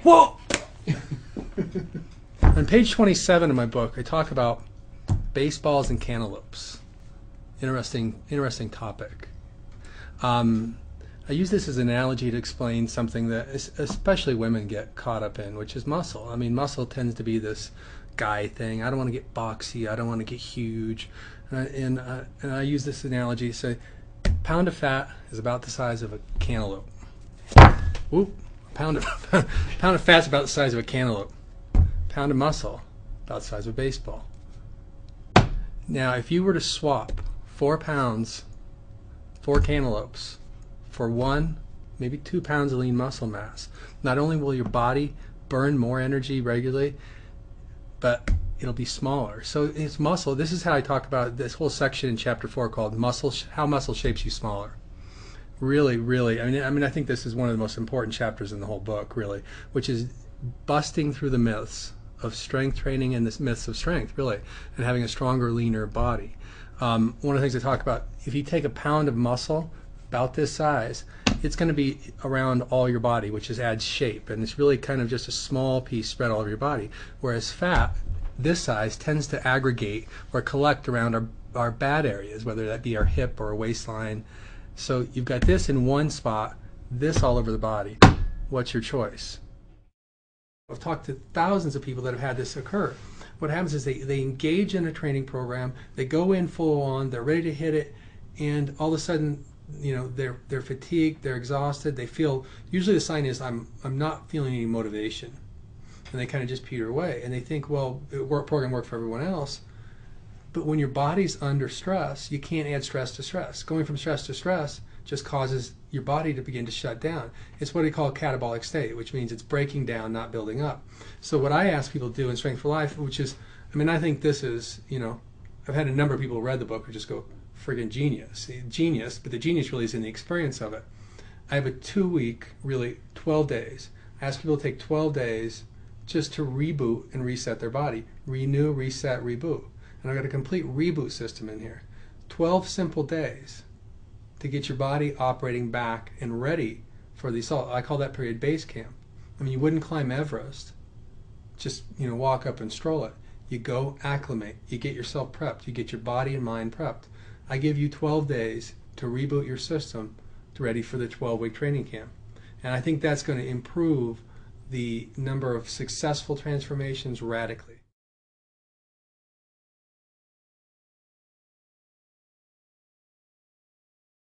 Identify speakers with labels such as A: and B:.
A: Whoa! On page 27 of my book, I talk about baseballs and cantaloupes. Interesting topic. I use this as an analogy to explain something that especially women get caught up in, which is muscle. I mean, muscle tends to be this guy thing. I don't want to get boxy. I don't want to get huge. And I use this analogy to say, a pound of fat is about the size of a cantaloupe. Whoop. Pound of fat is about the size of a cantaloupe. Pound of muscle, about the size of a baseball. Now, if you were to swap 4 pounds, 4 cantaloupes, for 1, maybe 2 pounds of lean muscle mass, not only will your body burn more energy regularly, but it'll be smaller. So it's muscle. This is how I talk about this whole section in chapter 4 called muscle, how muscle shapes you smaller. Really, really, I mean, I think this is one of the most important chapters in the whole book, really, which is busting through the myths of strength training and the myths of strength, really, and having a stronger, leaner body. One of the things I talk about, if you take a pound of muscle, about this size, it's going to be around all your body, which is adds shape, and it's really kind of just a small piece spread all over your body. Whereas fat, this size, tends to aggregate or collect around our bad areas, whether that be our hip or our waistline. So you've got this in one spot, this all over the body. What's your choice? I've talked to thousands of people that have had this occur. What happens is they engage in a training program, they go in full on, they're ready to hit it, and all of a sudden, you know, they're fatigued, they're exhausted, they feel, usually the sign is I'm not feeling any motivation, and they kind of just peter away, and they think, well, the program worked for everyone else. But when your body's under stress, you can't add stress to stress. Going from stress to stress just causes your body to begin to shut down. It's what we call a catabolic state, which means it's breaking down, not building up. So what I ask people to do in Strength for Life, which is, I mean, I think this is, you know, I've had a number of people who read the book who just go, friggin' genius. Genius, but the genius really is in the experience of it. I have a 2-week, really 12 days. I ask people to take 12 days just to reboot and reset their body. Renew, reset, reboot. And I've got a complete reboot system in here. 12 simple days to get your body operating back and ready for the assault. I call that period base camp. I mean, you wouldn't climb Everest, just, you know, walk up and stroll it. You go acclimate. You get yourself prepped. You get your body and mind prepped. I give you 12 days to reboot your system to ready for the 12-week training camp. And I think that's going to improve the number of successful transformations radically.